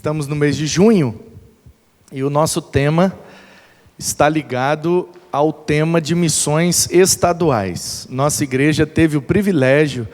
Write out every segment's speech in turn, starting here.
Estamos no mês de junho e o nosso tema está ligado ao tema de missões estaduais. Nossa igreja teve o privilégio,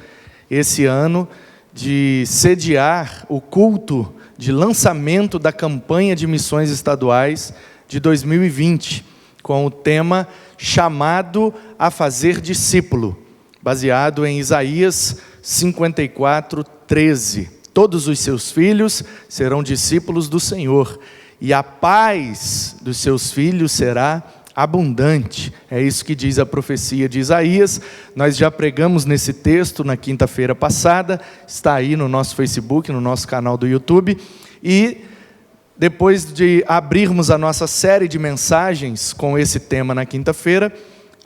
esse ano, de sediar o culto de lançamento da campanha de missões estaduais de 2020, com o tema Chamado a Fazer Discípulo, baseado em Isaías 54:13. Todos os seus filhos serão discípulos do Senhor, e a paz dos seus filhos será abundante. É isso que diz a profecia de Isaías. Nós já pregamos nesse texto na quinta-feira passada, está aí no nosso Facebook, no nosso canal do YouTube, e depois de abrirmos a nossa série de mensagens com esse tema na quinta-feira,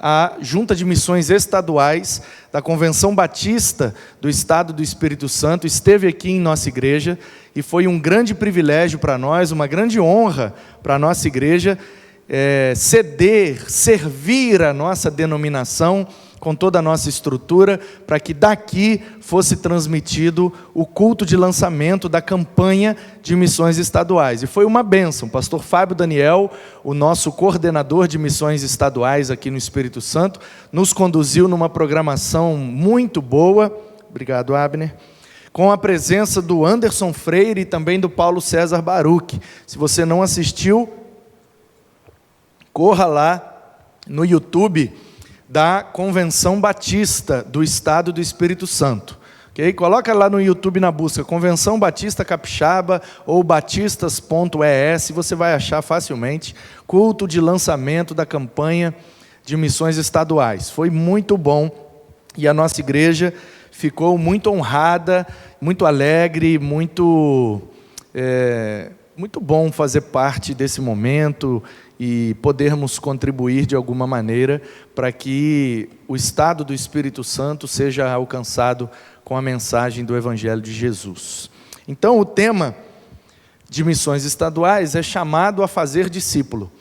a Junta de Missões Estaduais da Convenção Batista do Estado do Espírito Santo esteve aqui em nossa igreja e foi um grande privilégio para nós, uma grande honra para a nossa igreja servir a nossa denominação com toda a nossa estrutura, para que daqui fosse transmitido o culto de lançamento da campanha de missões estaduais. E foi uma bênção. O pastor Fábio Daniel, o nosso coordenador de missões estaduais aqui no Espírito Santo, nos conduziu numa programação muito boa. Obrigado, Abner. Com a presença do Anderson Freire e também do Paulo César Baruch. Se você não assistiu, corra lá no YouTube da Convenção Batista do Estado do Espírito Santo. Okay? Coloca lá no YouTube na busca Convenção Batista Capixaba ou batistas.es, você vai achar facilmente culto de lançamento da campanha de missões estaduais. Foi muito bom e a nossa igreja ficou muito honrada, muito alegre, muito bom fazer parte desse momento e podermos contribuir de alguma maneira para que o estado do Espírito Santo seja alcançado com a mensagem do Evangelho de Jesus. Então, o tema de missões estaduais é chamado a fazer discípulo.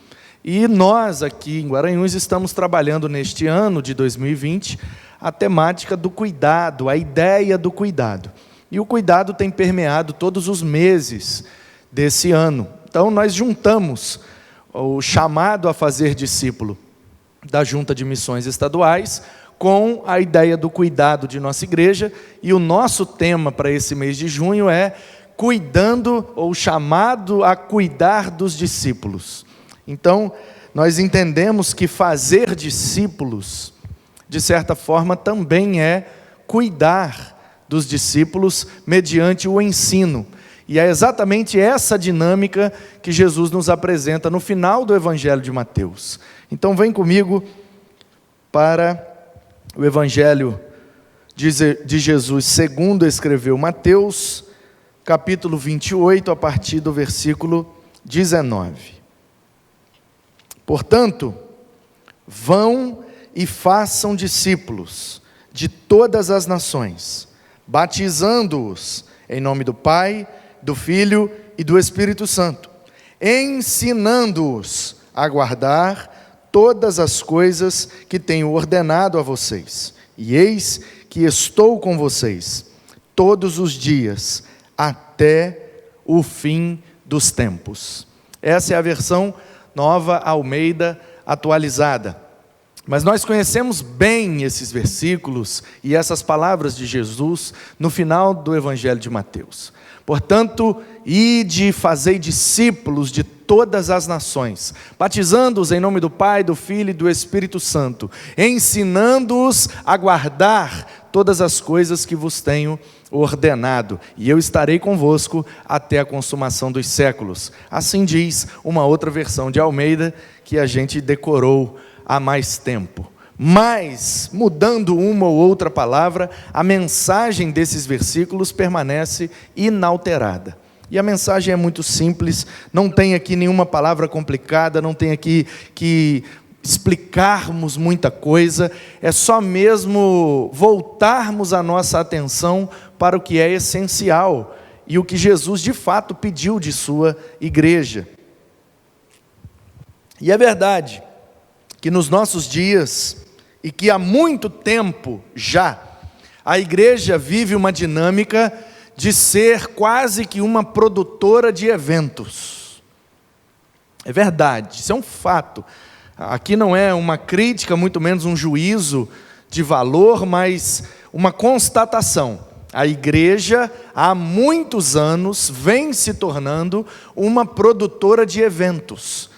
E nós aqui em Guaranhuns estamos trabalhando neste ano de 2020 a temática do cuidado, a ideia do cuidado. E o cuidado tem permeado todos os meses desse ano. Então, nós juntamos o chamado a fazer discípulo da Junta de Missões Estaduais com a ideia do cuidado de nossa igreja, e o nosso tema para esse mês de junho é cuidando, ou chamado a cuidar dos discípulos. Então, nós entendemos que fazer discípulos, de certa forma, também é cuidar dos discípulos mediante o ensino. E é exatamente essa dinâmica que Jesus nos apresenta no final do Evangelho de Mateus. Então vem comigo para o Evangelho de Jesus segundo escreveu Mateus, capítulo 28, a partir do versículo 19. Portanto, vão e façam discípulos de todas as nações, batizando-os em nome do Pai, do Filho e do Espírito Santo, ensinando-os a guardar todas as coisas que tenho ordenado a vocês. E eis que estou com vocês todos os dias, até o fim dos tempos. Essa é a versão Nova Almeida atualizada. Mas nós conhecemos bem esses versículos e essas palavras de Jesus no final do Evangelho de Mateus. Portanto, ide e fazei discípulos de todas as nações, batizando-os em nome do Pai, do Filho e do Espírito Santo, ensinando-os a guardar todas as coisas que vos tenho ordenado, e eu estarei convosco até a consumação dos séculos. Assim diz uma outra versão de Almeida que a gente decorou há mais tempo. Mas, mudando uma ou outra palavra, a mensagem desses versículos permanece inalterada. E a mensagem é muito simples, não tem aqui nenhuma palavra complicada, não tem aqui que explicarmos muita coisa, é só mesmo voltarmos a nossa atenção para o que é essencial e o que Jesus de fato pediu de sua igreja. E é verdade que nos nossos dias, e que há muito tempo já, a igreja vive uma dinâmica de ser quase que uma produtora de eventos. É verdade, isso é um fato. Aqui não é uma crítica, muito menos um juízo de valor, mas uma constatação. A igreja, há muitos anos, vem se tornando uma produtora de eventos,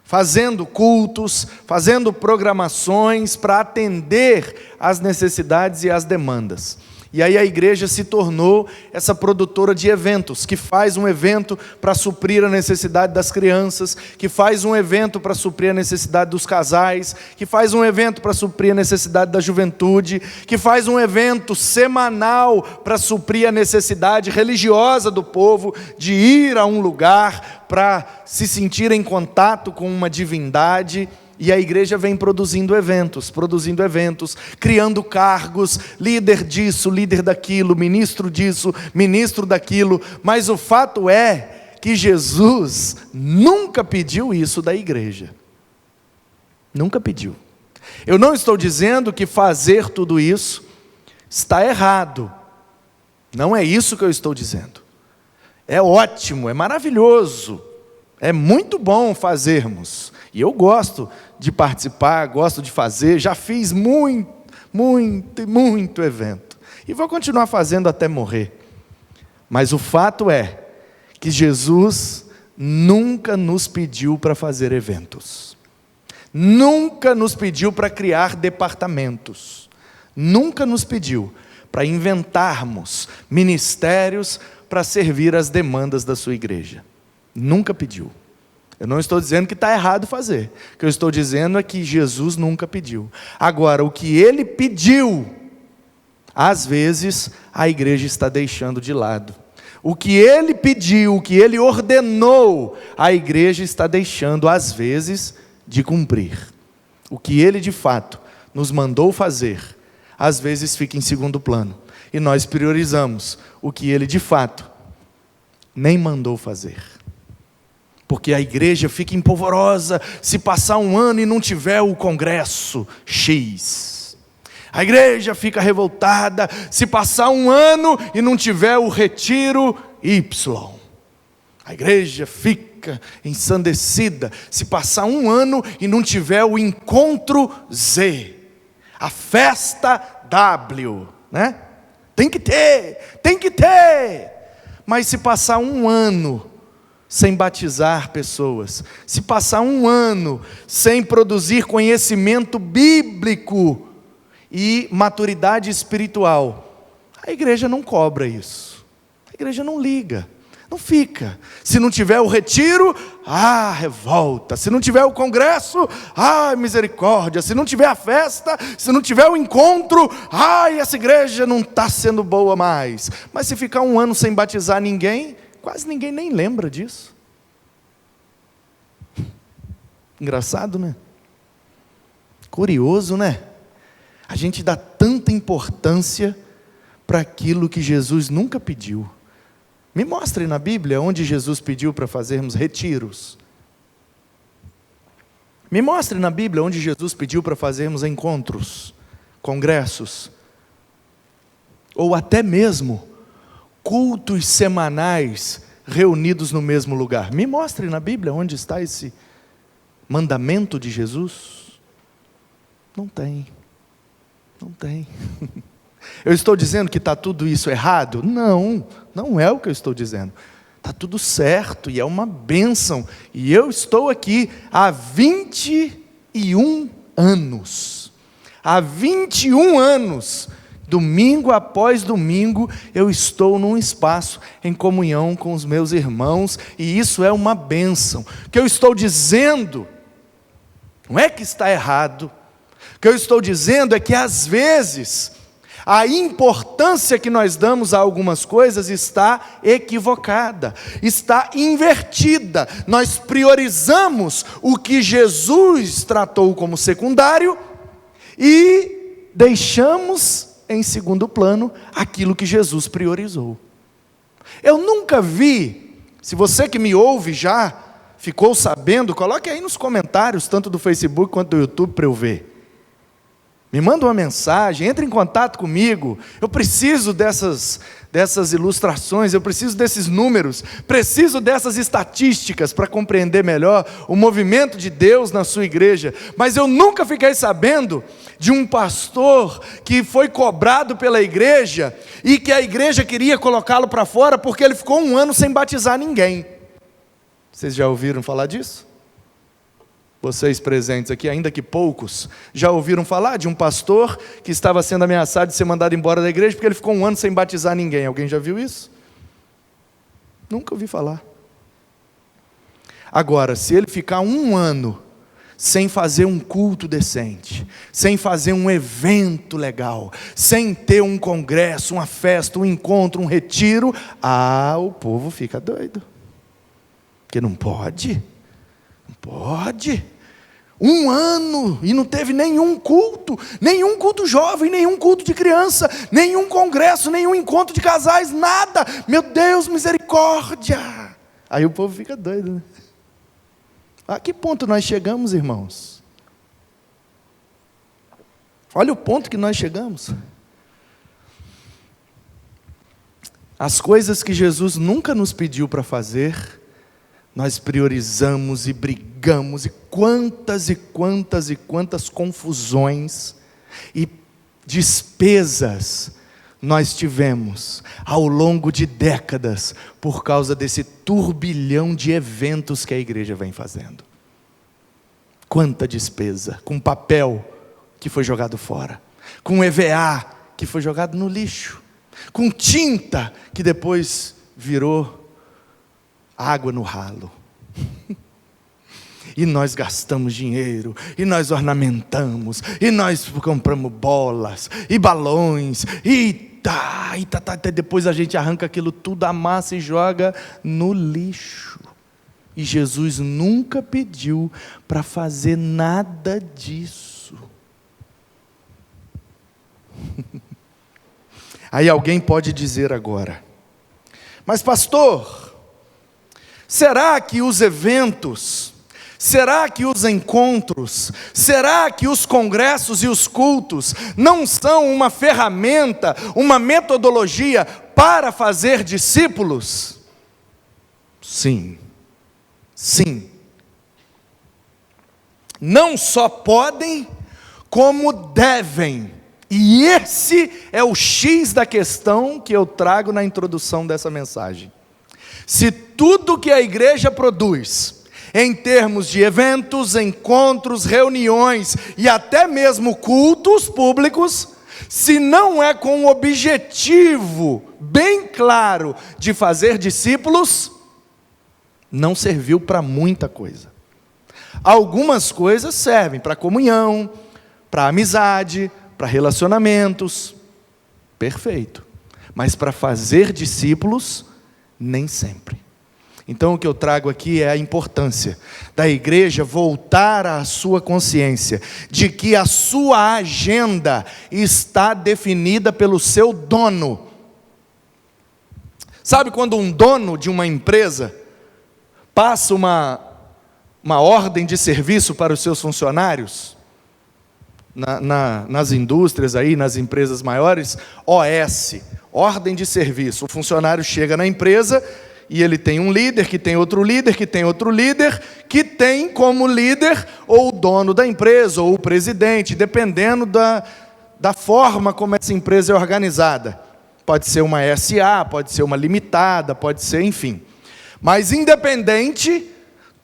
fazendo cultos, fazendo programações para atender às necessidades e às demandas. E aí a igreja se tornou essa produtora de eventos, que faz um evento para suprir a necessidade das crianças, que faz um evento para suprir a necessidade dos casais, que faz um evento para suprir a necessidade da juventude, que faz um evento semanal para suprir a necessidade religiosa do povo de ir a um lugar para se sentir em contato com uma divindade. E a igreja vem produzindo eventos, criando cargos, líder disso, líder daquilo, ministro disso, ministro daquilo. Mas o fato é que Jesus nunca pediu isso da igreja. Nunca pediu. Eu não estou dizendo que fazer tudo isso está errado. Não é isso que eu estou dizendo. É ótimo, é maravilhoso, é muito bom fazermos. E eu gosto de participar, gosto de fazer, já fiz muito evento. E vou continuar fazendo até morrer. Mas o fato é que Jesus nunca nos pediu para fazer eventos. Nunca nos pediu para criar departamentos. Nunca nos pediu para inventarmos ministérios para servir às demandas da sua igreja. Nunca pediu. Eu não estou dizendo que está errado fazer. O que eu estou dizendo é que Jesus nunca pediu. Agora, o que Ele pediu, às vezes, a igreja está deixando de lado. O que Ele pediu, o que Ele ordenou, a igreja está deixando, às vezes, de cumprir. O que Ele, de fato, nos mandou fazer, às vezes fica em segundo plano. E nós priorizamos o que Ele, de fato, nem mandou fazer. Porque a igreja fica empolvorosa se passar um ano e não tiver o congresso X. A igreja fica revoltada se passar um ano e não tiver o retiro Y. A igreja fica ensandecida se passar um ano e não tiver o encontro Z. A festa W, né? Tem que ter. Mas se passar um ano sem batizar pessoas, se passar um ano sem produzir conhecimento bíblico e maturidade espiritual, a igreja não cobra isso, a igreja não liga, não fica. Se não tiver o retiro, revolta. Se não tiver o congresso, misericórdia. Se não tiver a festa, se não tiver o encontro, essa igreja não está sendo boa mais. Mas se ficar um ano sem batizar ninguém, quase ninguém nem lembra disso. Engraçado, né? Curioso, né? A gente dá tanta importância para aquilo que Jesus nunca pediu. Me mostre na Bíblia onde Jesus pediu para fazermos retiros. Me mostre na Bíblia onde Jesus pediu para fazermos encontros, congressos, ou até mesmo cultos semanais reunidos no mesmo lugar. Me mostre na Bíblia onde está esse mandamento de Jesus. Não tem. Eu estou dizendo que está tudo isso errado? Não é o que eu estou dizendo. Está tudo certo e é uma bênção. E eu estou aqui há 21 anos. Há 21 anos. Domingo após domingo, eu estou num espaço em comunhão com os meus irmãos, e isso é uma bênção. O que eu estou dizendo, não é que está errado, o que eu estou dizendo é que às vezes, a importância que nós damos a algumas coisas está equivocada, está invertida. Nós priorizamos o que Jesus tratou como secundário, e deixamos em segundo plano aquilo que Jesus priorizou. Eu nunca vi, se você que me ouve já ficou sabendo, coloque aí nos comentários, tanto do Facebook quanto do YouTube, para eu ver. Me manda uma mensagem, entre em contato comigo. Eu preciso dessas ilustrações, eu preciso desses números, preciso dessas estatísticas para compreender melhor o movimento de Deus na sua igreja. Mas eu nunca fiquei sabendo de um pastor que foi cobrado pela igreja e que a igreja queria colocá-lo para fora porque ele ficou 1 ano sem batizar ninguém. Vocês já ouviram falar disso? Vocês presentes aqui, ainda que poucos, já ouviram falar de um pastor que estava sendo ameaçado de ser mandado embora da igreja porque ele ficou 1 ano sem batizar ninguém? Alguém já viu isso? Nunca ouvi falar. Agora, se ele ficar 1 ano sem fazer um culto decente, sem fazer um evento legal, sem ter um congresso, uma festa, um encontro, um retiro, o povo fica doido. Porque não pode. Não pode. 1 ano e não teve nenhum culto jovem, nenhum culto de criança, nenhum congresso, nenhum encontro de casais, nada. Meu Deus, misericórdia. Aí o povo fica doido, né? A que ponto nós chegamos, irmãos? Olha o ponto que nós chegamos. As coisas que Jesus nunca nos pediu para fazer, nós priorizamos e brigamos, e quantas confusões e despesas nós tivemos ao longo de décadas por causa desse turbilhão de eventos que a igreja vem fazendo. Quanta despesa, com papel que foi jogado fora, com EVA que foi jogado no lixo, com tinta que depois virou água no ralo. E nós gastamos dinheiro, e nós ornamentamos, e nós compramos bolas, e balões, até depois a gente arranca aquilo tudo, amassa e joga no lixo. E Jesus nunca pediu para fazer nada disso. Aí alguém pode dizer agora: mas pastor, será que os eventos, será que os encontros, será que os congressos e os cultos não são uma ferramenta, uma metodologia para fazer discípulos? Sim, sim. Não só podem, como devem. E esse é o X da questão que eu trago na introdução dessa mensagem. Se tudo que a igreja produz, em termos de eventos, encontros, reuniões e até mesmo cultos públicos, se não é com o objetivo bem claro de fazer discípulos, não serviu para muita coisa. Algumas coisas servem para comunhão, para amizade, para relacionamentos, perfeito. Mas para fazer discípulos, nem sempre. Então o que eu trago aqui é a importância da igreja voltar à sua consciência de que a sua agenda está definida pelo seu dono. Sabe quando um dono de uma empresa passa uma ordem de serviço para os seus funcionários? Nas indústrias aí, nas empresas maiores, OS, ordem de serviço. O funcionário chega na empresa e ele tem um líder, que tem outro líder, que tem outro líder, que tem como líder ou o dono da empresa, ou o presidente, dependendo da forma como essa empresa é organizada. Pode ser uma SA, pode ser uma limitada, pode ser, enfim. Mas independente,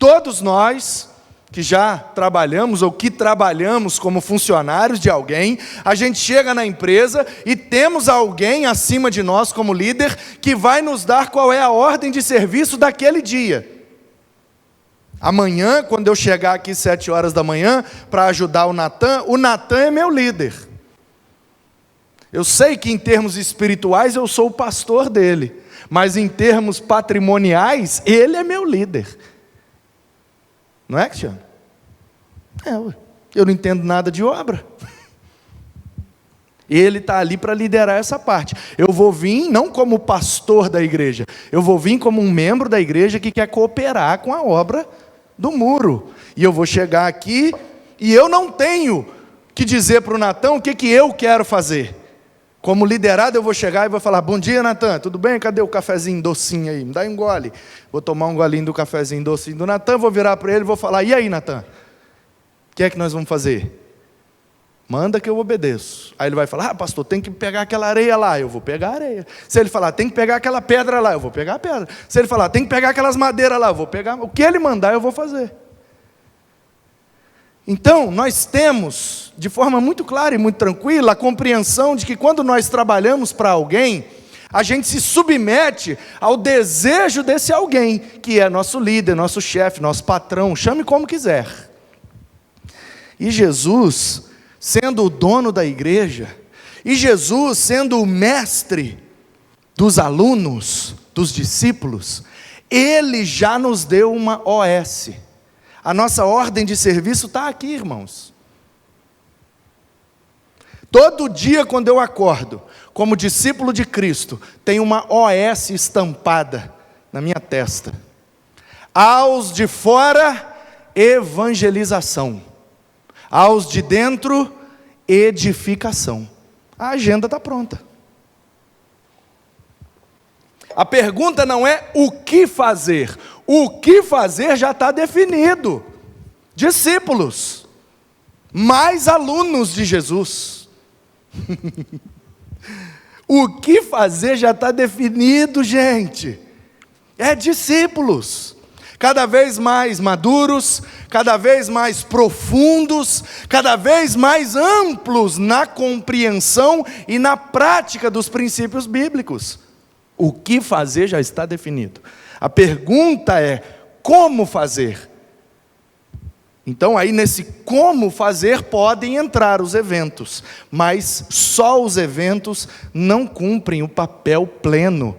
todos nós que já trabalhamos ou que trabalhamos como funcionários de alguém, a gente chega na empresa e temos alguém acima de nós como líder que vai nos dar qual é a ordem de serviço daquele dia. Amanhã, quando eu chegar aqui 7 horas da manhã para ajudar o Natan é meu líder. Eu sei que em termos espirituais eu sou o pastor dele, mas em termos patrimoniais ele é meu líder. Não é, Cristiano? Eu não entendo nada de obra. Ele está ali para liderar essa parte. Eu vou vir não como pastor da igreja, eu vou vir como um membro da igreja que quer cooperar com a obra do muro. E eu vou chegar aqui e eu não tenho que dizer para o Natan o que eu quero fazer. Como liderado eu vou chegar e vou falar: bom dia, Natan, tudo bem? Cadê o cafezinho docinho aí? Me dá um gole. Vou tomar um golinho do cafezinho docinho do Natan, vou virar para ele e vou falar: e aí, Natan? O que é que nós vamos fazer? Manda que eu obedeço. Aí ele vai falar: pastor, tem que pegar aquela areia lá. Eu vou pegar a areia. Se ele falar: tem que pegar aquela pedra lá. Eu vou pegar a pedra. Se ele falar: tem que pegar aquelas madeiras lá. Eu vou pegar. O que ele mandar, eu vou fazer. Então, nós temos, de forma muito clara e muito tranquila, a compreensão de que quando nós trabalhamos para alguém, a gente se submete ao desejo desse alguém, que é nosso líder, nosso chefe, nosso patrão, chame como quiser. E Jesus, sendo o dono da igreja, e Jesus sendo o mestre dos alunos, dos discípulos, Ele já nos deu uma OS. A nossa ordem de serviço está aqui, irmãos. Todo dia quando eu acordo, como discípulo de Cristo, tem uma OS estampada na minha testa. Aos de fora, evangelização. Aos de dentro, edificação. A agenda está pronta. A pergunta não é o que fazer. O que fazer já está definido. Discípulos, mais alunos de Jesus. O que fazer já está definido, gente. É discípulos. Cada vez mais maduros, cada vez mais profundos, cada vez mais amplos na compreensão e na prática dos princípios bíblicos. O que fazer já está definido. A pergunta é: como fazer? Então aí nesse como fazer podem entrar os eventos, mas só os eventos não cumprem o papel pleno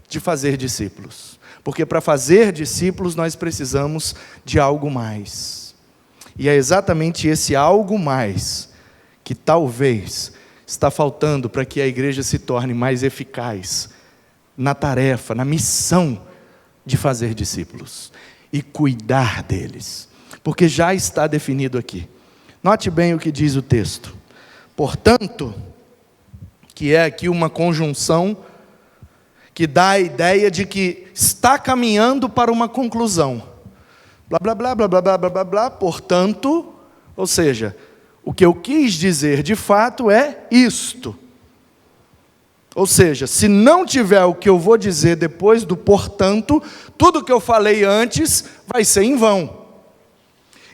de fazer discípulos. Porque para fazer discípulos nós precisamos de algo mais. E é exatamente esse algo mais que talvez está faltando para que a igreja se torne mais eficaz na tarefa, na missão de fazer discípulos e cuidar deles. Porque já está definido aqui. Note bem o que diz o texto. Portanto, que é aqui uma conjunção que dá a ideia de que está caminhando para uma conclusão. Blá, blá, blá, blá, blá, blá, blá, blá, blá, portanto, ou seja, o que eu quis dizer de fato é isto. Ou seja, se não tiver o que eu vou dizer depois do portanto, tudo que eu falei antes vai ser em vão.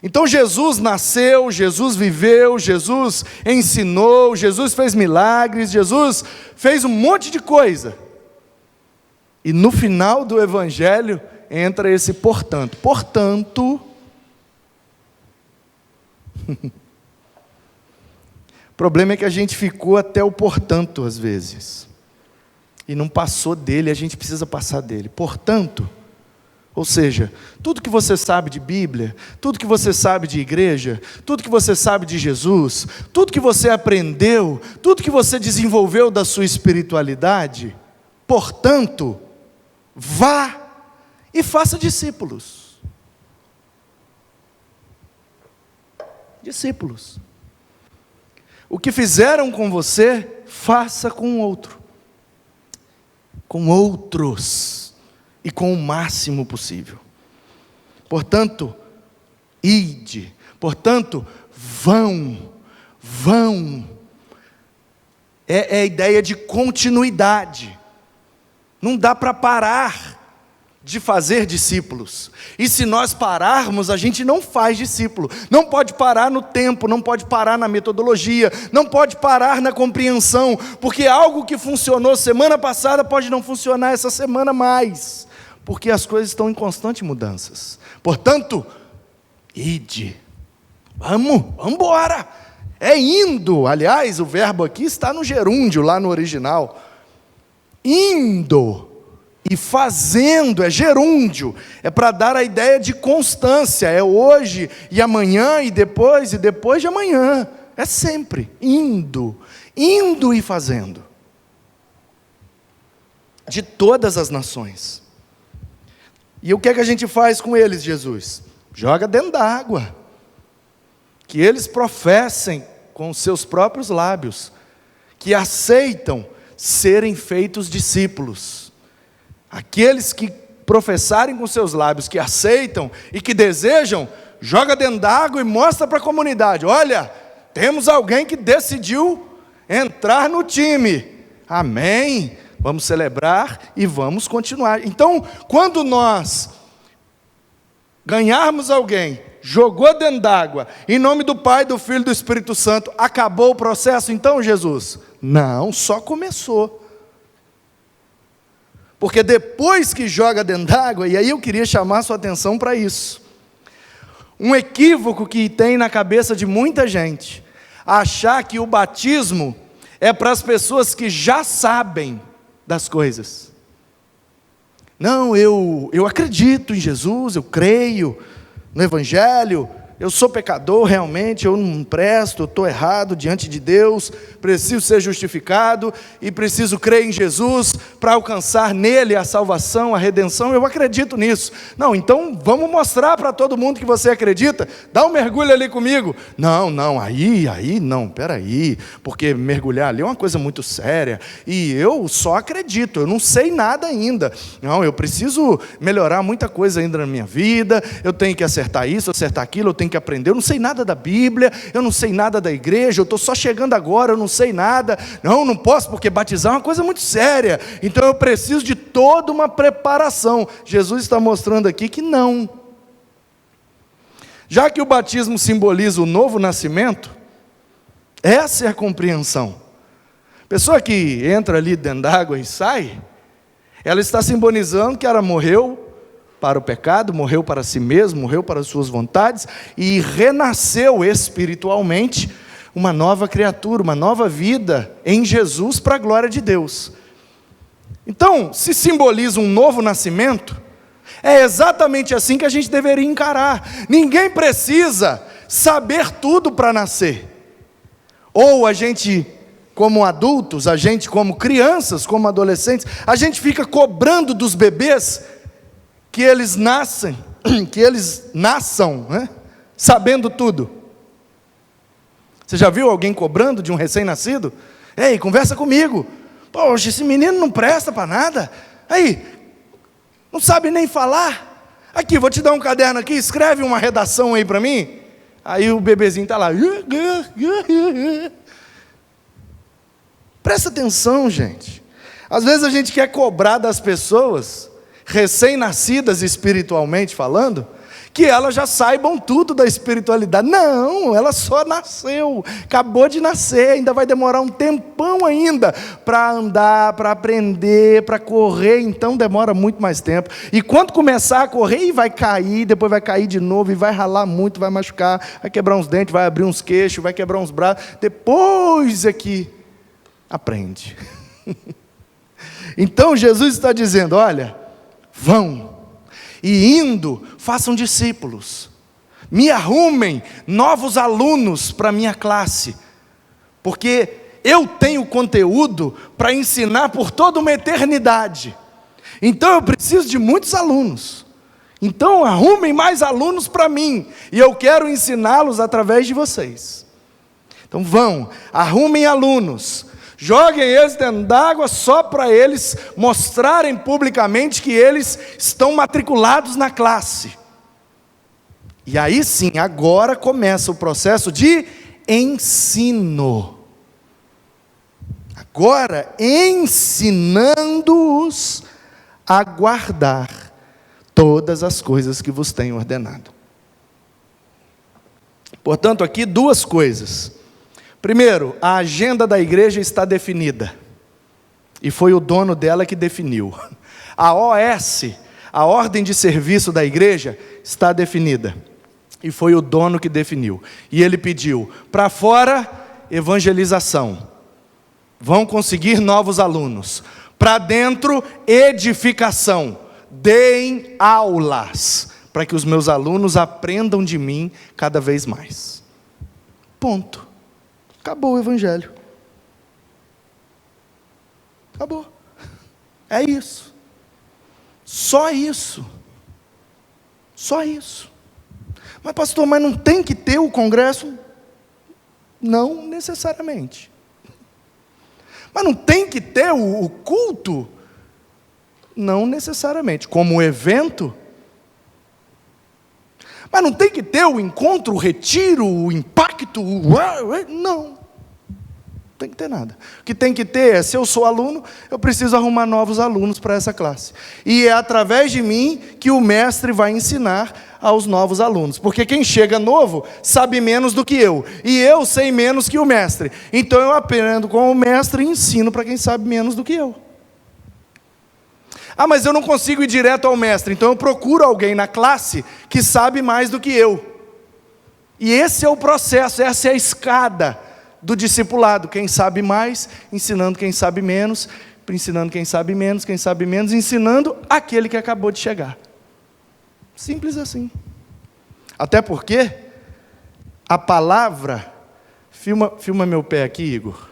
Então Jesus nasceu, Jesus viveu, Jesus ensinou, Jesus fez milagres, Jesus fez um monte de coisa. E no final do Evangelho entra esse portanto. Portanto, o problema é que a gente ficou até o portanto às vezes. E não passou dele, a gente precisa passar dele. Portanto, ou seja, tudo que você sabe de Bíblia, tudo que você sabe de igreja, tudo que você sabe de Jesus, tudo que você aprendeu, tudo que você desenvolveu da sua espiritualidade, portanto, vá e faça discípulos. Discípulos. O que fizeram com você, faça com o outro. Com outros. E com o máximo possível. Portanto, ide. Portanto, vão. É a ideia de continuidade. Não dá para parar de fazer discípulos. E se nós pararmos, a gente não faz discípulo. Não pode parar no tempo, não pode parar na metodologia, não pode parar na compreensão, porque algo que funcionou semana passada pode não funcionar essa semana mais, porque as coisas estão em constantes mudanças. Portanto, ide. Vamos embora. É indo. Aliás, o verbo aqui está no gerúndio, lá no original. Indo e fazendo, é gerúndio, é para dar a ideia de constância, é hoje e amanhã e depois de amanhã, é sempre, indo e fazendo, de todas as nações. E o que é que a gente faz com eles, Jesus? Joga dentro da água, que eles professem com os seus próprios lábios, que aceitam serem feitos discípulos. Aqueles que professarem com seus lábios, que aceitam e que desejam, joga dentro d'água e mostra para a comunidade: olha, temos alguém que decidiu entrar no time. Amém? Vamos celebrar e vamos continuar. Então, quando nós ganharmos alguém, jogou dentro d'água, em nome do Pai, do Filho e do Espírito Santo, acabou o processo então, Jesus? Não, só começou. Porque depois que joga dentro d'água, e aí eu queria chamar a sua atenção para isso. Um equívoco que tem na cabeça de muita gente, achar que o batismo é para as pessoas que já sabem das coisas. Não, eu acredito em Jesus, eu creio no Evangelho, eu sou pecador realmente, eu não presto, eu estou errado diante de Deus, preciso ser justificado e preciso crer em Jesus para alcançar nele a salvação, a redenção. Eu acredito nisso. Não, então vamos mostrar para todo mundo que você acredita. Dá um mergulho ali comigo. Não, aí não, peraí, porque mergulhar ali é uma coisa muito séria e eu só acredito, eu não sei nada ainda. Não, eu preciso melhorar muita coisa ainda na minha vida, eu tenho que acertar isso, acertar aquilo, eu tenho que aprender, eu não sei nada da Bíblia, eu não sei nada da igreja, eu estou só chegando agora, eu não sei nada, não posso, porque batizar é uma coisa muito séria, então eu preciso de toda uma preparação. Jesus está mostrando aqui que não. Já que o batismo simboliza o novo nascimento, essa é a compreensão. Pessoa que entra ali dentro d'água e sai, ela está simbolizando que ela morreu para o pecado, morreu para si mesmo, morreu para as suas vontades e renasceu espiritualmente uma nova criatura, uma nova vida em Jesus para a glória de Deus. Então, se simboliza um novo nascimento, é exatamente assim que a gente deveria encarar. Ninguém precisa saber tudo para nascer. Ou a gente, como adultos, a gente como crianças, como adolescentes, a gente fica cobrando dos bebês que eles nasçam, né, sabendo tudo. Você já viu alguém cobrando de um recém-nascido? Ei, conversa comigo. Poxa, esse menino não presta para nada. Aí, não sabe nem falar. Aqui, vou te dar um caderno aqui, escreve uma redação aí para mim. Aí o bebezinho está lá. Presta atenção, gente. Às vezes a gente quer cobrar das pessoas recém-nascidas espiritualmente falando, que elas já saibam tudo da espiritualidade. Não, ela só nasceu, acabou de nascer, ainda vai demorar um tempão ainda para andar, para aprender, para correr, então demora muito mais tempo. E quando começar a correr, vai cair, depois vai cair de novo, e vai ralar muito, vai machucar, vai quebrar uns dentes, vai abrir uns queixos, vai quebrar uns braços, depois é que aprende. Então Jesus está dizendo, olha, vão, e indo, façam discípulos, me arrumem novos alunos para a minha classe, porque eu tenho conteúdo para ensinar por toda uma eternidade, então eu preciso de muitos alunos, então arrumem mais alunos para mim, e eu quero ensiná-los através de vocês. Então vão, arrumem alunos, joguem eles dentro d'água só para eles mostrarem publicamente que eles estão matriculados na classe. E aí sim, agora começa o processo de ensino. Agora, ensinando-os a guardar todas as coisas que vos tenho ordenado. Portanto, aqui duas coisas. Primeiro, a agenda da igreja está definida, e foi o dono dela que definiu. A OS, a ordem de serviço da igreja, está definida, e foi o dono que definiu. E ele pediu, para fora, evangelização, vão conseguir novos alunos. Para dentro, edificação, deem aulas, para que os meus alunos aprendam de mim cada vez mais. Ponto. Acabou o evangelho. Acabou. É isso. Só isso. Só isso. Mas pastor, mas não tem que ter o congresso? Não necessariamente. Mas não tem que ter o culto? Não necessariamente. Como evento? Mas não tem que ter o encontro, o retiro, o impacto? Não. Não tem que ter nada. O que tem que ter é, se eu sou aluno, eu preciso arrumar novos alunos para essa classe. E é através de mim que o mestre vai ensinar aos novos alunos. Porque quem chega novo sabe menos do que eu. E eu sei menos que o mestre. Então eu aprendo com o mestre e ensino para quem sabe menos do que eu. Ah, mas eu não consigo ir direto ao mestre. Então eu procuro alguém na classe que sabe mais do que eu. E esse é o processo, essa é a escada do discipulado. Quem sabe mais, ensinando quem sabe menos, ensinando quem sabe menos, ensinando aquele que acabou de chegar. Simples assim. Até porque a palavra, filma meu pé aqui, Igor.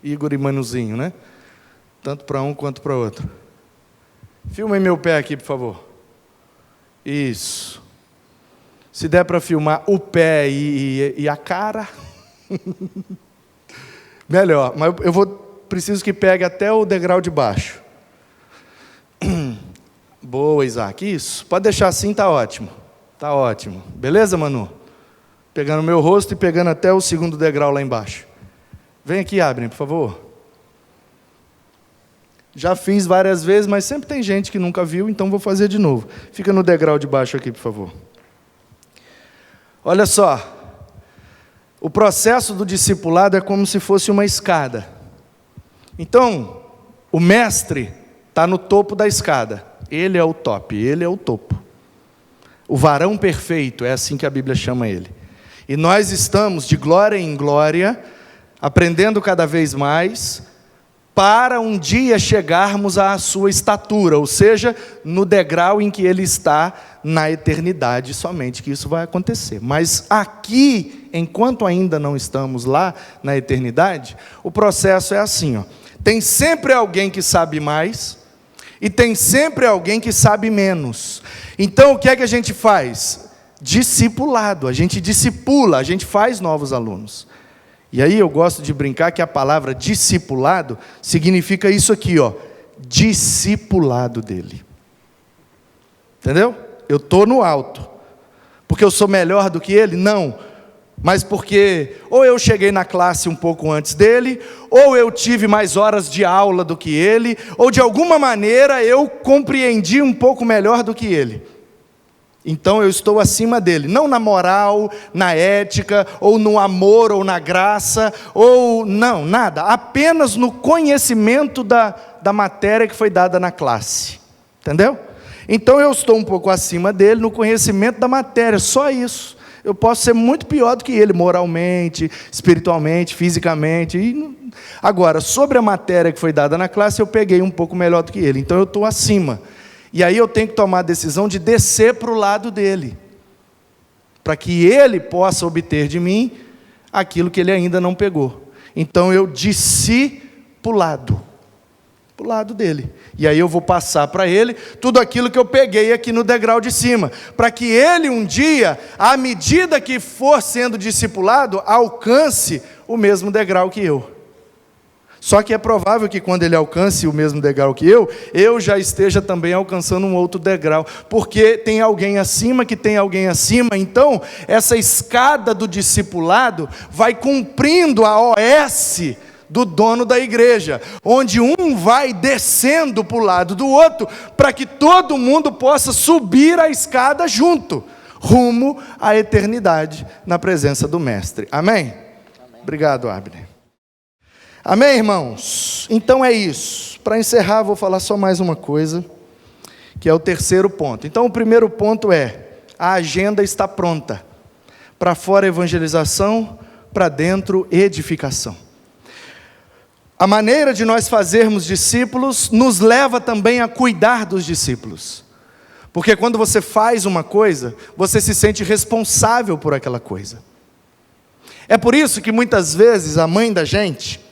Igor e Manuzinho, né? Tanto para um quanto para outro. Filma meu pé aqui, por favor. Isso. Se der para filmar o pé e a cara, melhor. Mas preciso que pegue até o degrau de baixo. Boa, Isaac. Isso. Pode deixar assim, tá ótimo. Tá ótimo. Beleza, Manu? Pegando o meu rosto e pegando até o segundo degrau lá embaixo. Vem aqui, Abner, por favor. Já fiz várias vezes, mas sempre tem gente que nunca viu, então vou fazer de novo. Fica no degrau de baixo aqui, por favor. Olha só, o processo do discipulado é como se fosse uma escada. Então, o mestre está no topo da escada. Ele é o top, ele é o topo. O varão perfeito, é assim que a Bíblia chama ele. E nós estamos de glória em glória, aprendendo cada vez mais, para um dia chegarmos à sua estatura, ou seja, no degrau em que ele está na eternidade, somente que isso vai acontecer. Mas aqui, enquanto ainda não estamos lá na eternidade, o processo é assim, ó. Tem sempre alguém que sabe mais e tem sempre alguém que sabe menos. Então o que é que a gente faz? Discipulado, a gente discipula, a gente faz novos alunos. E aí eu gosto de brincar que a palavra discipulado significa isso aqui, ó, discipulado dele. Entendeu? Eu estou no alto. Porque eu sou melhor do que ele? Não. Mas porque ou eu cheguei na classe um pouco antes dele, ou eu tive mais horas de aula do que ele, ou de alguma maneira eu compreendi um pouco melhor do que ele. Então eu estou acima dele, não na moral, na ética, ou no amor, ou na graça, ou não, nada, apenas no conhecimento da matéria que foi dada na classe, entendeu? Então eu estou um pouco acima dele no conhecimento da matéria, só isso. Eu posso ser muito pior do que ele, moralmente, espiritualmente, fisicamente. Agora, sobre a matéria que foi dada na classe, eu peguei um pouco melhor do que ele, então eu estou acima. E aí eu tenho que tomar a decisão de descer para o lado dele, para que ele possa obter de mim aquilo que ele ainda não pegou. Então eu desci para o lado dele. E aí eu vou passar para ele tudo aquilo que eu peguei aqui no degrau de cima, para que ele um dia, à medida que for sendo discipulado, alcance o mesmo degrau que eu. Só que é provável que quando ele alcance o mesmo degrau que eu já esteja também alcançando um outro degrau, porque tem alguém acima que tem alguém acima. Então, essa escada do discipulado vai cumprindo a OS do dono da igreja, onde um vai descendo para o lado do outro, para que todo mundo possa subir a escada junto, rumo à eternidade na presença do Mestre. Amém? Amém. Obrigado, Abner. Amém, irmãos? Então é isso. Para encerrar, vou falar só mais uma coisa, que é o terceiro ponto. Então o primeiro ponto é, a agenda está pronta. Para fora evangelização, para dentro edificação. A maneira de nós fazermos discípulos nos leva também a cuidar dos discípulos. Porque quando você faz uma coisa, você se sente responsável por aquela coisa. É por isso que muitas vezes a mãe da gente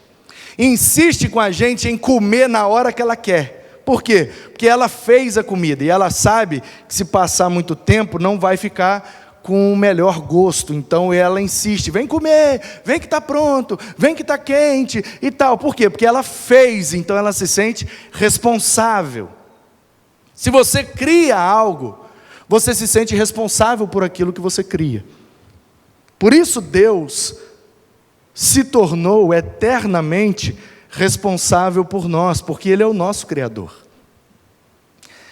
insiste com a gente em comer na hora que ela quer. Por quê? Porque ela fez a comida e ela sabe que se passar muito tempo não vai ficar com o melhor gosto. Então ela insiste, vem comer, vem que está pronto, vem que está quente e tal. Por quê? Porque ela fez, então ela se sente responsável. Se você cria algo, você se sente responsável por aquilo que você cria. Por isso Deus se tornou eternamente responsável por nós, porque Ele é o nosso Criador.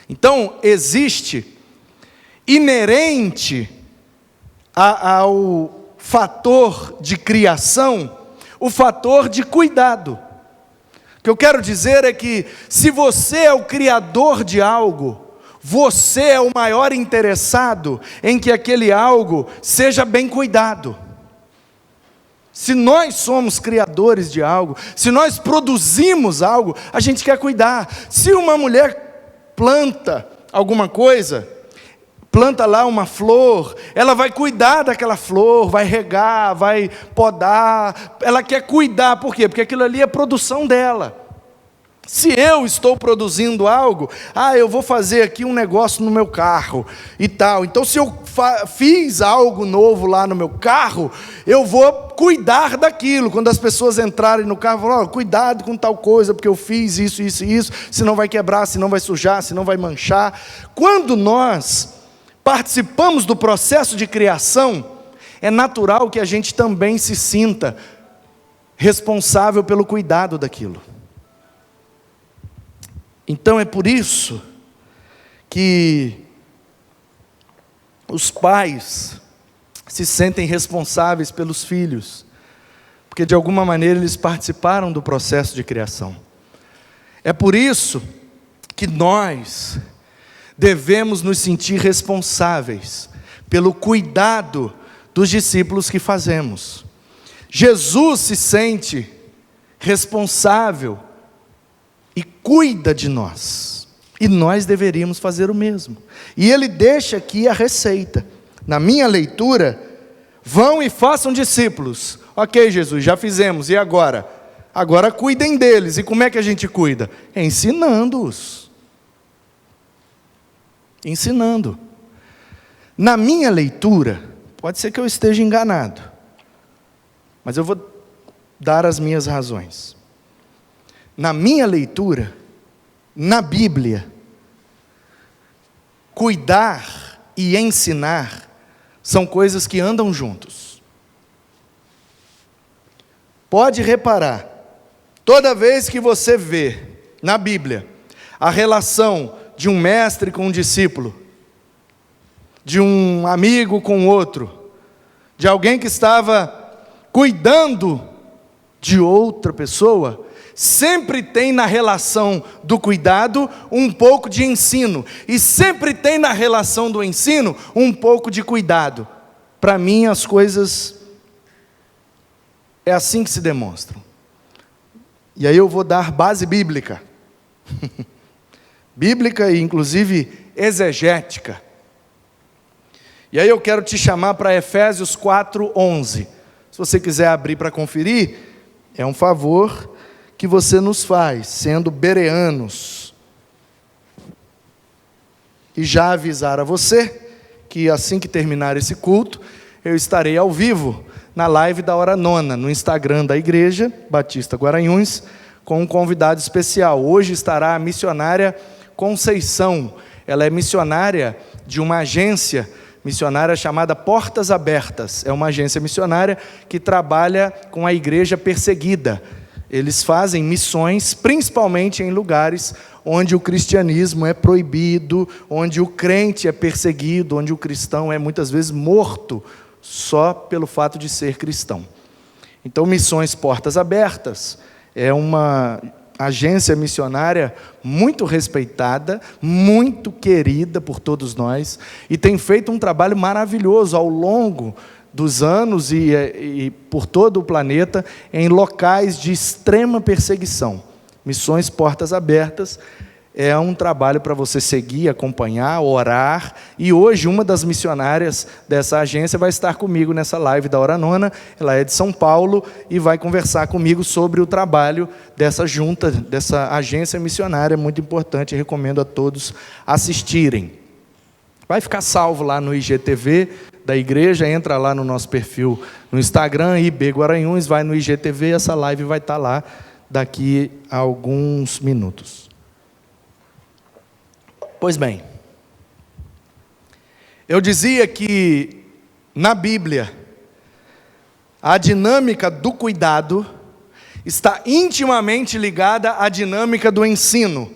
Então, existe inerente ao fator de criação, o fator de cuidado. O que eu quero dizer é que, se você é o criador de algo, você é o maior interessado em que aquele algo seja bem cuidado. Se nós somos criadores de algo, se nós produzimos algo, a gente quer cuidar. Se uma mulher planta alguma coisa, planta lá uma flor, ela vai cuidar daquela flor, vai regar, vai podar, ela quer cuidar. Por quê? Porque aquilo ali é produção dela. Se eu estou produzindo algo, eu vou fazer aqui um negócio no meu carro e tal. Então, se eu fiz algo novo lá no meu carro, eu vou cuidar daquilo. Quando as pessoas entrarem no carro, falar, cuidado com tal coisa, porque eu fiz isso, isso e isso, senão vai quebrar, senão vai sujar, senão vai manchar. Quando nós participamos do processo de criação, é natural que a gente também se sinta responsável pelo cuidado daquilo. Então é por isso que os pais se sentem responsáveis pelos filhos, porque de alguma maneira eles participaram do processo de criação. É por isso que nós devemos nos sentir responsáveis pelo cuidado dos discípulos que fazemos. Jesus se sente responsável e cuida de nós, e nós deveríamos fazer o mesmo. E ele deixa aqui a receita. Na minha leitura, vão e façam discípulos. Ok, Jesus, já fizemos, e agora? Agora cuidem deles. E como é que a gente cuida? Ensinando-os. Ensinando. Na minha leitura, pode ser que eu esteja enganado, mas eu vou dar as minhas razões. Na minha leitura, na Bíblia, cuidar e ensinar são coisas que andam juntos. Pode reparar, toda vez que você vê na Bíblia a relação de um mestre com um discípulo, de um amigo com outro, de alguém que estava cuidando de outra pessoa, sempre tem na relação do cuidado um pouco de ensino, e sempre tem na relação do ensino um pouco de cuidado. Para mim as coisas é assim que se demonstram. E aí eu vou dar base bíblica, bíblica e inclusive exegética. E aí eu quero te chamar para Efésios 4:11. Se você quiser abrir para conferir, é um favor que você nos faz, sendo bereanos. E já avisar a você que assim que terminar esse culto, eu estarei ao vivo na live da hora nona, no Instagram da Igreja Batista Guaranhuns, com um convidado especial. Hoje estará a missionária Conceição. Ela é missionária de uma agência missionária chamada Portas Abertas. É uma agência missionária que trabalha com a igreja perseguida. Eles fazem missões, principalmente em lugares onde o cristianismo é proibido, onde o crente é perseguido, onde o cristão é muitas vezes morto só pelo fato de ser cristão. Então, Missões Portas Abertas é uma agência missionária muito respeitada, muito querida por todos nós, e tem feito um trabalho maravilhoso ao longo dos anos e por todo o planeta, em locais de extrema perseguição. Missões Portas Abertas é um trabalho para você seguir, acompanhar, orar, e hoje uma das missionárias dessa agência vai estar comigo nessa live da hora nona. Ela é de São Paulo e vai conversar comigo sobre o trabalho dessa junta, dessa agência missionária, muito importante, recomendo a todos assistirem. Vai ficar salvo lá no IGTV, da igreja, entra lá no nosso perfil no Instagram, IB Guaranhuns, vai no IGTV, essa live vai estar lá daqui a alguns minutos. Pois bem, eu dizia que na Bíblia a dinâmica do cuidado está intimamente ligada à dinâmica do ensino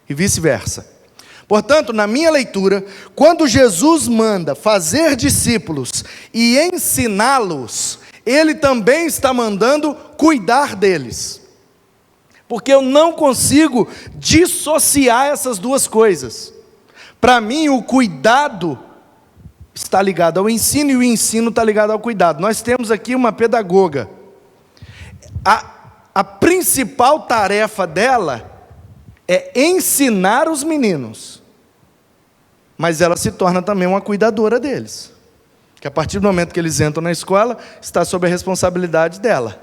e vice-versa. Portanto, na minha leitura, quando Jesus manda fazer discípulos e ensiná-los, Ele também está mandando cuidar deles. Porque eu não consigo dissociar essas duas coisas. Para mim, o cuidado está ligado ao ensino e o ensino está ligado ao cuidado. Nós temos aqui uma pedagoga. A principal tarefa dela é ensinar os meninos, mas ela se torna também uma cuidadora deles, que a partir do momento que eles entram na escola, está sob a responsabilidade dela.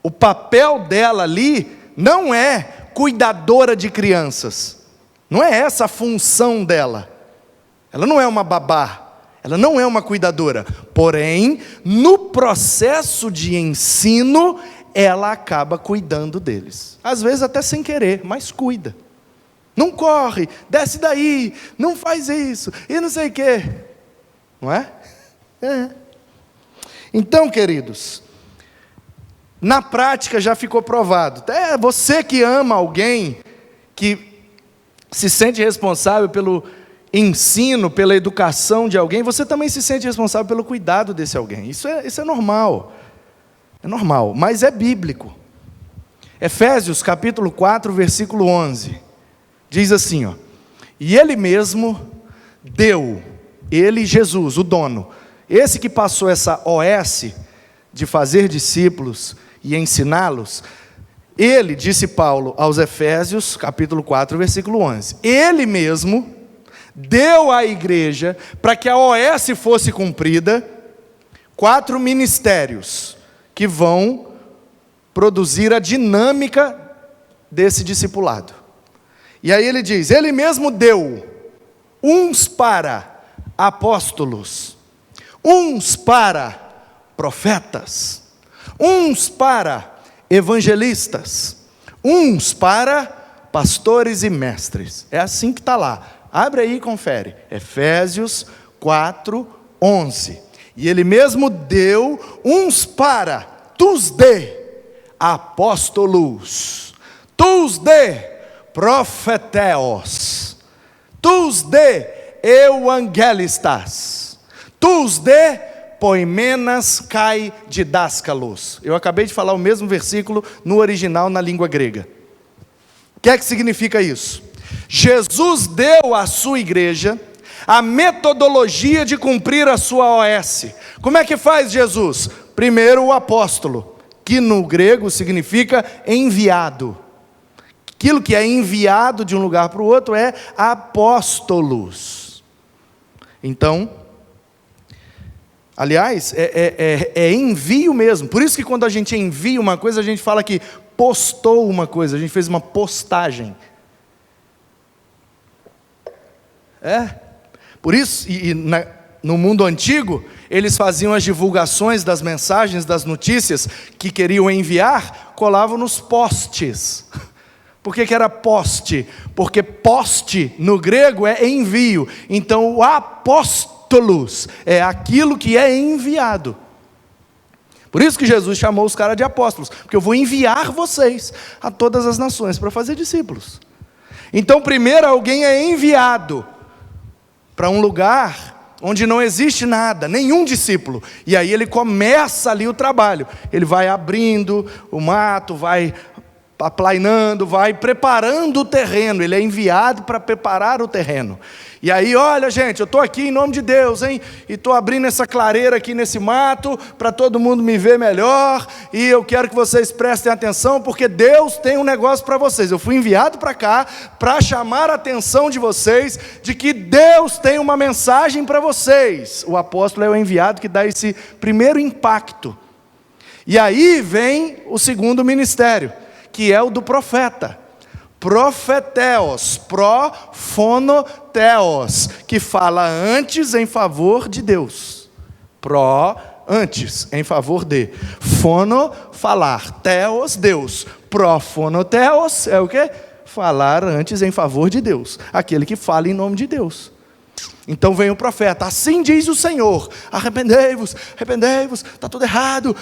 O papel dela ali não é cuidadora de crianças, não é essa a função dela, ela não é uma babá, ela não é uma cuidadora, porém, no processo de ensino, ela acaba cuidando deles. Às vezes até sem querer, mas cuida. Não corre, desce daí, não faz isso, e não sei o quê. Não é? É. Então, queridos, na prática já ficou provado. É você que ama alguém, que se sente responsável pelo ensino, pela educação de alguém, você também se sente responsável pelo cuidado desse alguém. Isso é normal. É normal, mas é bíblico. Efésios capítulo 4, versículo 11. Diz assim, ó: e Ele mesmo deu, Ele, Jesus, o dono, esse que passou essa OS de fazer discípulos e ensiná-los, Ele, disse Paulo aos Efésios, capítulo 4, versículo 11, Ele mesmo deu à igreja, para que a OS fosse cumprida, 4 ministérios, que vão produzir a dinâmica desse discipulado. E aí ele diz, Ele mesmo deu uns para apóstolos, uns para profetas, uns para evangelistas, uns para pastores e mestres. É assim que está lá. Abre aí e confere. Efésios 4, 11. E Ele mesmo deu uns para, tus de apóstolos, tus de profeteos, tus de evangelistas, tus de poimenas kai didáscalos. Eu acabei de falar o mesmo versículo no original na língua grega. O que é que significa isso? Jesus deu à sua igreja a metodologia de cumprir a sua OS. Como é que faz Jesus? Primeiro o apóstolo, que no grego significa enviado. Aquilo que é enviado de um lugar para o outro é apóstolos. Então, aliás, é envio mesmo. Por isso que quando a gente envia uma coisa, a gente fala que postou uma coisa, a gente fez uma postagem. Por isso, no mundo antigo, eles faziam as divulgações das mensagens, das notícias que queriam enviar, colavam nos postes. Por que era poste? Porque poste no grego é envio. Então o apóstolos é aquilo que é enviado. Por isso que Jesus chamou os caras de apóstolos, porque eu vou enviar vocês a todas as nações para fazer discípulos. Então primeiro alguém é enviado para um lugar onde não existe nada, nenhum discípulo. E aí ele começa ali o trabalho. Ele vai abrindo o mato, vai aplainando, vai preparando o terreno. Ele é enviado para preparar o terreno. E aí, olha gente, eu estou aqui em nome de Deus, hein? E estou abrindo essa clareira aqui nesse mato, para todo mundo me ver melhor, e eu quero que vocês prestem atenção, porque Deus tem um negócio para vocês. Eu fui enviado para cá, para chamar a atenção de vocês, de que Deus tem uma mensagem para vocês. O apóstolo é o enviado que dá esse primeiro impacto. E aí vem o segundo ministério, que é o do profeta. Profeteos, profonoteos, que fala antes em favor de Deus. Antes, em favor de. Fono, falar. Teos, Deus. Profonoteos é o quê? Falar antes em favor de Deus. Aquele que fala em nome de Deus. Então vem o profeta, assim diz o Senhor: arrependei-vos, arrependei-vos, está tudo errado,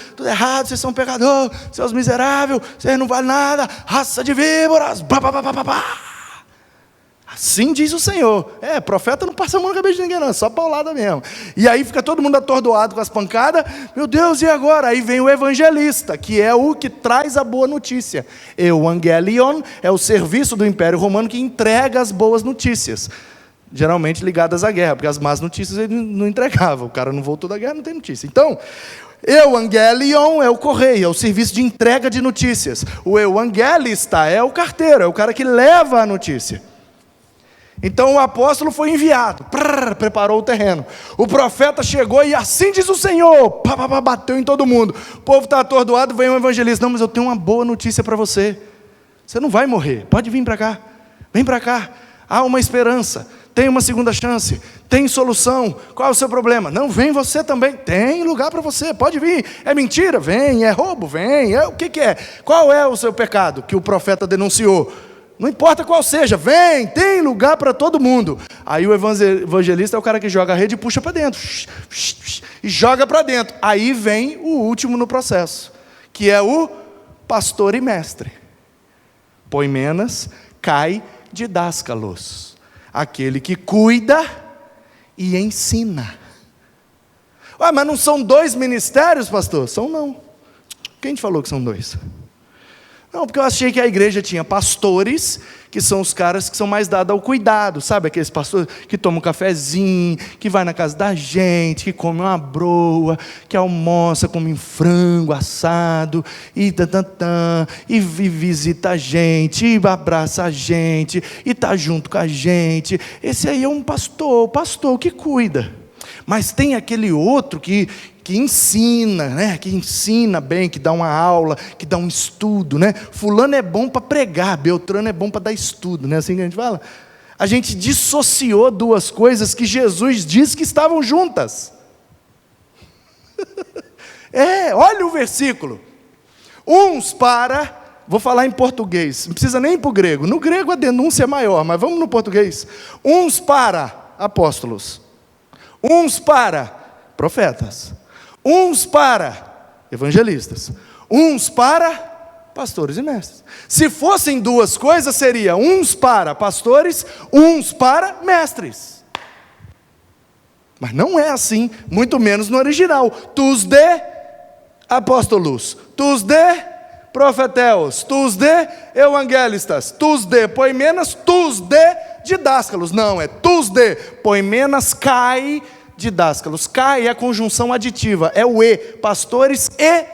vocês são pecadores, seus miseráveis, vocês não valem nada, raça de víboras, blá, blá, blá, blá, blá. Assim diz o Senhor. Profeta não passa a mão na cabeça de ninguém não, é só paulada mesmo. E aí fica todo mundo atordoado com as pancadas. Meu Deus, e agora? Aí vem o evangelista, que é o que traz a boa notícia. Evangelion é o serviço do Império Romano que entrega as boas notícias, geralmente ligadas à guerra, porque as más notícias ele não entregava. O cara não voltou da guerra, não tem notícia. Então, Evangelion é o correio, é o serviço de entrega de notícias. O evangelista é o carteiro, é o cara que leva a notícia. Então o apóstolo foi enviado, preparou o terreno. O profeta chegou e assim diz o Senhor, bateu em todo mundo. O povo está atordoado, vem um evangelista. Não, mas eu tenho uma boa notícia para você. Você não vai morrer, pode vir para cá. Vem para cá, há uma esperança. Tem uma segunda chance, tem solução. Qual é o seu problema? Não, vem você também. Tem lugar para você, pode vir. É mentira? Vem. É roubo? Vem. O que é? Qual é o seu pecado que o profeta denunciou? Não importa qual seja, vem, tem lugar para todo mundo. Aí o evangelista é o cara que joga a rede e puxa para dentro. E joga para dentro. Aí vem o último no processo, que é o pastor e mestre. Poimenas, cai didáscalos. Aquele que cuida e ensina. Mas não são 2 ministérios, pastor? São não. Quem te falou que são 2? Não, porque eu achei que a igreja tinha pastores, que são os caras que são mais dados ao cuidado, sabe? Aqueles pastores que tomam um cafezinho, que vai na casa da gente, que come uma broa, que almoça, come um frango assado, e e visita a gente, e abraça a gente, e está junto com a gente. Esse aí é um pastor, o pastor que cuida. Mas tem aquele outro que ensina, né? Que ensina bem, que dá uma aula, que dá um estudo, né? Fulano é bom para pregar, Beltrano é bom para dar estudo, né? Assim que a gente fala. A gente dissociou 2 coisas que Jesus disse que estavam juntas. Olha o versículo. Vou falar em português, não precisa nem ir para o grego. No grego a denúncia é maior, mas vamos no português. Uns para apóstolos, uns para profetas, uns para evangelistas, uns para pastores e mestres. Se fossem 2 coisas, seria uns para pastores, uns para mestres. Mas não é assim, muito menos no original. Tus de apóstolos, tus de profeteus, tus de evangelistas, tus de poimenas, tus de didáscalos. Não, é tus de poimenas, cai didáscalos. Cai é a conjunção aditiva, é o e, pastores e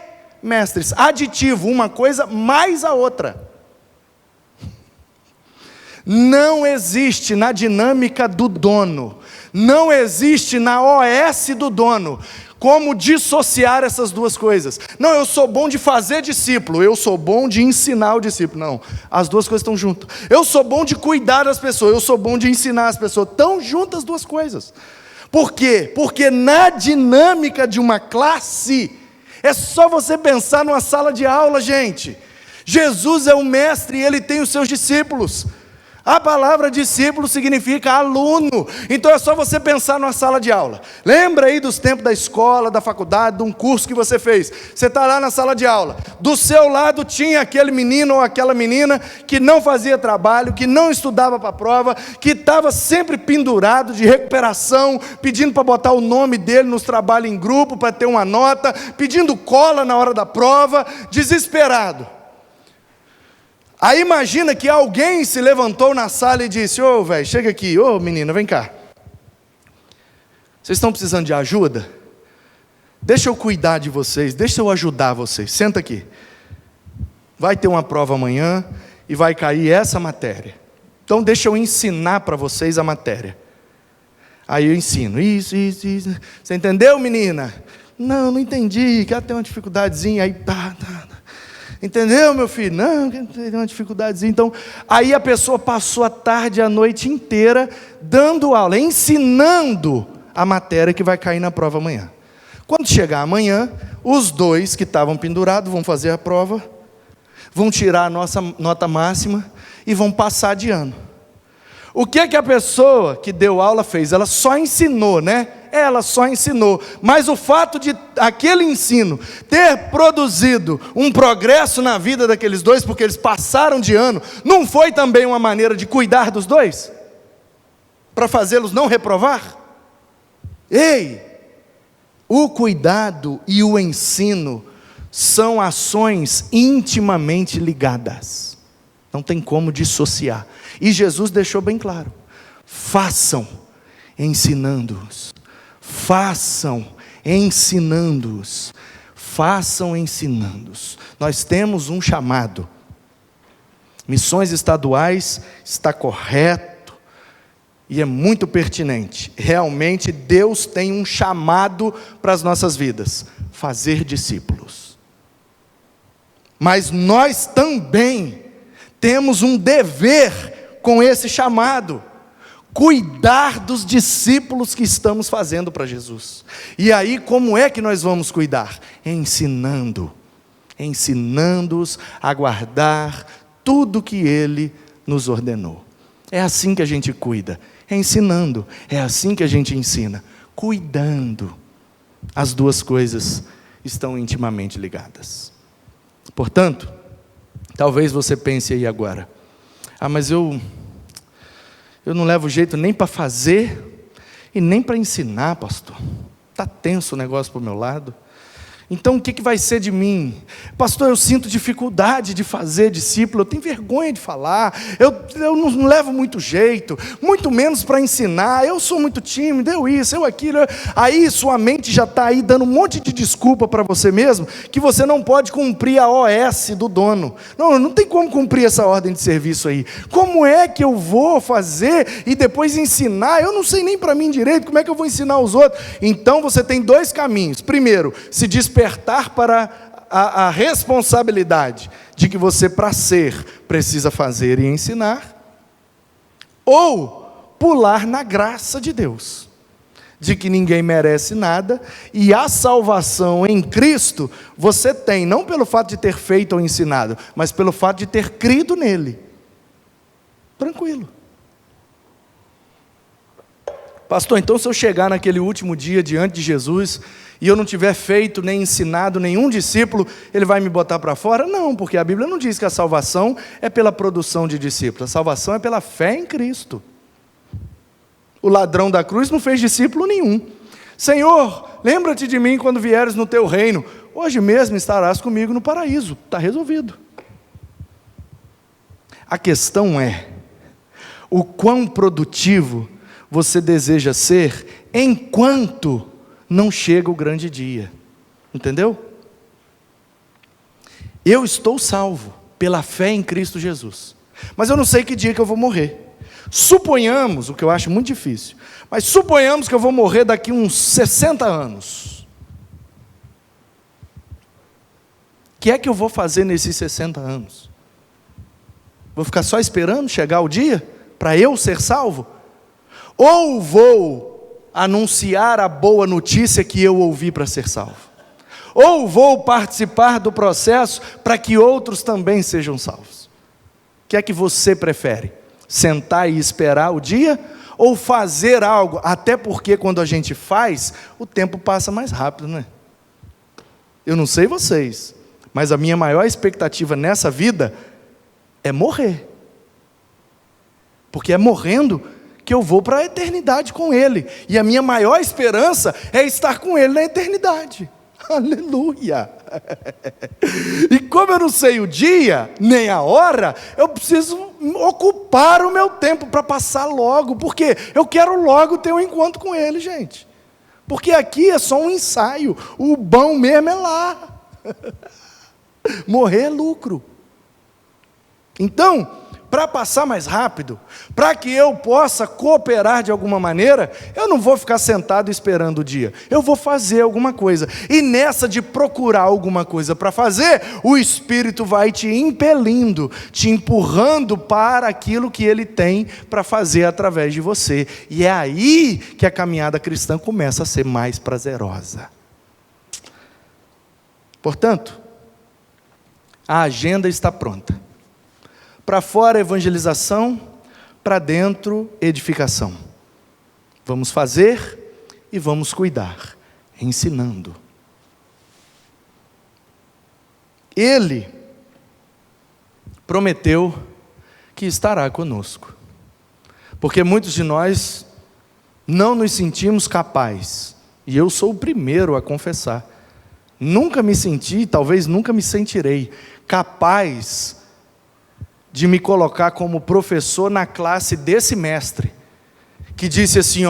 mestres. Aditivo, uma coisa mais a outra. Não existe na dinâmica do dono, não existe na OS do dono, como dissociar essas 2 coisas. Não, eu sou bom de fazer discípulo, eu sou bom de ensinar o discípulo. Não, as 2 coisas estão juntas. Eu sou bom de cuidar das pessoas, eu sou bom de ensinar as pessoas. Estão juntas as 2 coisas. Por quê? Porque na dinâmica de uma classe, é só você pensar numa sala de aula, gente. Jesus é o mestre e ele tem os seus discípulos. A palavra discípulo significa aluno. Então é só você pensar numa sala de aula. Lembra aí dos tempos da escola, da faculdade, de um curso que você fez. Você está lá na sala de aula. Do seu lado tinha aquele menino ou aquela menina que não fazia trabalho, que não estudava para a prova, que estava sempre pendurado de recuperação, pedindo para botar o nome dele nos trabalhos em grupo, para ter uma nota, pedindo cola na hora da prova, desesperado. Aí imagina que alguém se levantou na sala e disse: ô velho, chega aqui, ô menina, vem cá. Vocês estão precisando de ajuda? Deixa eu cuidar de vocês, deixa eu ajudar vocês, senta aqui. Vai ter uma prova amanhã e vai cair essa matéria. Então deixa eu ensinar para vocês a matéria. Aí eu ensino, isso. Você entendeu, menina? Não entendi, que ela tem uma dificuldadezinha, aí tá. Entendeu, meu filho? Não, tem uma dificuldadezinha. Então, aí a pessoa passou a tarde, a noite inteira, dando aula, ensinando a matéria que vai cair na prova amanhã. Quando chegar amanhã, os dois que estavam pendurados vão fazer a prova, vão tirar a nossa nota máxima e vão passar de ano. O que é que a pessoa que deu aula fez? Ela só ensinou, né? Ela só ensinou. Mas o fato de aquele ensino ter produzido um progresso na vida daqueles dois, porque eles passaram de ano, não foi também uma maneira de cuidar dos dois? Para fazê-los não reprovar? Ei! O cuidado e o ensino são ações intimamente ligadas. Não tem como dissociar. E Jesus deixou bem claro: façam ensinando-os. Façam ensinando-os. Façam ensinando-os. Nós temos um chamado. Missões estaduais está correto e é muito pertinente. Realmente Deus tem um chamado para as nossas vidas: fazer discípulos. Mas nós também temos um dever com esse chamado: cuidar dos discípulos que estamos fazendo para Jesus. E aí, como é que nós vamos cuidar? Ensinando-os a guardar tudo que Ele nos ordenou. É assim que a gente cuida, ensinando. É assim que a gente ensina, cuidando. As duas coisas estão intimamente ligadas. Portanto, talvez você pense aí agora: mas eu não levo jeito nem para fazer e nem para ensinar, pastor. Está tenso o negócio para o meu lado. Então o que vai ser de mim? Pastor, eu sinto dificuldade de fazer discípulo, eu tenho vergonha de falar, eu não levo muito jeito, muito menos para ensinar, eu sou muito tímido, eu isso, eu aquilo. Aí sua mente já está aí dando um monte de desculpa para você mesmo, que você não pode cumprir a OS do dono. Não tem como cumprir essa ordem de serviço aí. Como é que eu vou fazer e depois ensinar? Eu não sei nem para mim direito, como é que eu vou ensinar os outros? Então você tem dois caminhos. Primeiro, se despertar para a responsabilidade de que você, para ser, precisa fazer e ensinar, ou pular na graça de Deus, de que ninguém merece nada, e a salvação em Cristo você tem, não pelo fato de ter feito ou ensinado, mas pelo fato de ter crido nele. Tranquilo. Pastor, então se eu chegar naquele último dia diante de Jesus e eu não tiver feito nem ensinado nenhum discípulo, Ele vai me botar para fora? Não, porque a Bíblia não diz que a salvação é pela produção de discípulos. A salvação é pela fé em Cristo. O ladrão da cruz não fez discípulo nenhum. Senhor, lembra-te de mim quando vieres no teu reino. Hoje mesmo estarás comigo no paraíso. Está resolvido. A questão é o quão produtivo você deseja ser enquanto não chega o grande dia. Entendeu? Eu estou salvo pela fé em Cristo Jesus, mas eu não sei que dia que eu vou morrer. Suponhamos, o que eu acho muito difícil, mas suponhamos que eu vou morrer daqui uns 60 anos. O que é que eu vou fazer nesses 60 anos? Vou ficar só esperando chegar o dia para eu ser salvo? Ou vou anunciar a boa notícia que eu ouvi para ser salvo? Ou vou participar do processo para que outros também sejam salvos? O que é que você prefere? Sentar e esperar o dia? Ou fazer algo? Até porque quando a gente faz, o tempo passa mais rápido, né? Eu não sei vocês, mas a minha maior expectativa nessa vida é morrer. Porque é morrendo que eu vou para a eternidade com Ele. E a minha maior esperança é estar com Ele na eternidade. Aleluia! E como eu não sei o dia, nem a hora, eu preciso ocupar o meu tempo para passar logo. Porque eu quero logo ter um encontro com Ele, gente. Porque aqui é só um ensaio. O bom mesmo é lá. Morrer é lucro. Então, para passar mais rápido, para que eu possa cooperar de alguma maneira, eu não vou ficar sentado esperando o dia, eu vou fazer alguma coisa. E nessa de procurar alguma coisa para fazer, o Espírito vai te impelindo, te empurrando para aquilo que Ele tem para fazer através de você. E é aí que a caminhada cristã começa a ser mais prazerosa. Portanto, a agenda está pronta. Para fora, evangelização, para dentro, edificação. Vamos fazer e vamos cuidar, ensinando. Ele prometeu que estará conosco, porque muitos de nós não nos sentimos capazes, e eu sou o primeiro a confessar. Nunca me senti, talvez nunca me sentirei capaz de me colocar como professor na classe desse mestre, que disse assim,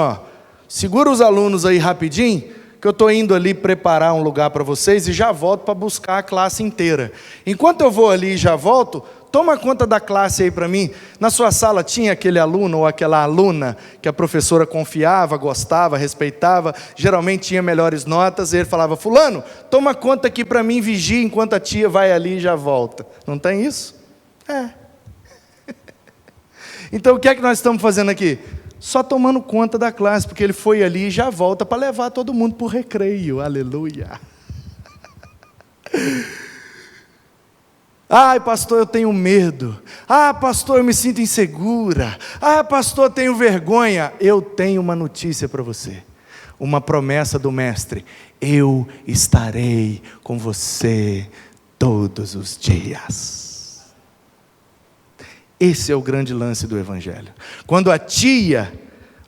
segura os alunos aí rapidinho, que eu estou indo ali preparar um lugar para vocês e já volto para buscar a classe inteira. Enquanto eu vou ali e já volto, toma conta da classe aí para mim. Na sua sala tinha aquele aluno ou aquela aluna que a professora confiava, gostava, respeitava, geralmente tinha melhores notas, e ele falava, fulano, toma conta aqui para mim, vigia enquanto a tia vai ali e já volta. Não tem isso? Então o que é que nós estamos fazendo aqui? Só tomando conta da classe, porque ele foi ali e já volta para levar todo mundo para o recreio, aleluia. Ai, pastor, eu tenho medo. Ah, pastor, eu me sinto insegura. Ah, pastor, eu tenho vergonha. Eu tenho uma notícia para você, uma promessa do mestre: eu estarei com você todos os dias. Esse é o grande lance do Evangelho. Quando a tia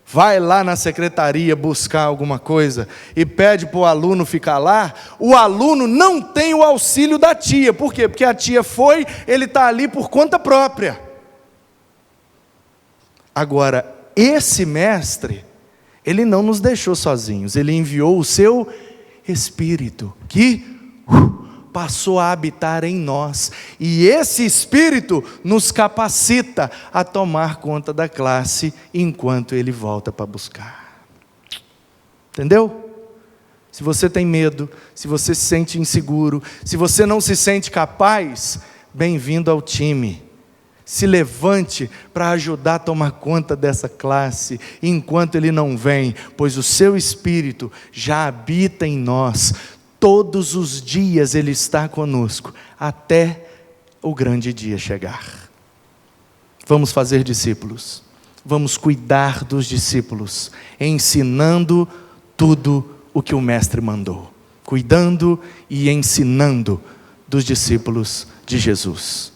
vai lá na secretaria buscar alguma coisa e pede para o aluno ficar lá, o aluno não tem o auxílio da tia. Por quê? Porque a tia foi, ele está ali por conta própria. Agora, esse mestre, ele não nos deixou sozinhos, ele enviou o seu Espírito, que passou a habitar em nós, e esse Espírito nos capacita a tomar conta da classe, enquanto ele volta para buscar. Entendeu? Se você tem medo, se você se sente inseguro, se você não se sente capaz, bem-vindo ao time. Se levante para ajudar a tomar conta dessa classe, enquanto ele não vem, pois o seu Espírito já habita em nós. Todos os dias Ele está conosco, até o grande dia chegar. Vamos fazer discípulos, vamos cuidar dos discípulos, ensinando tudo o que o Mestre mandou, cuidando e ensinando dos discípulos de Jesus.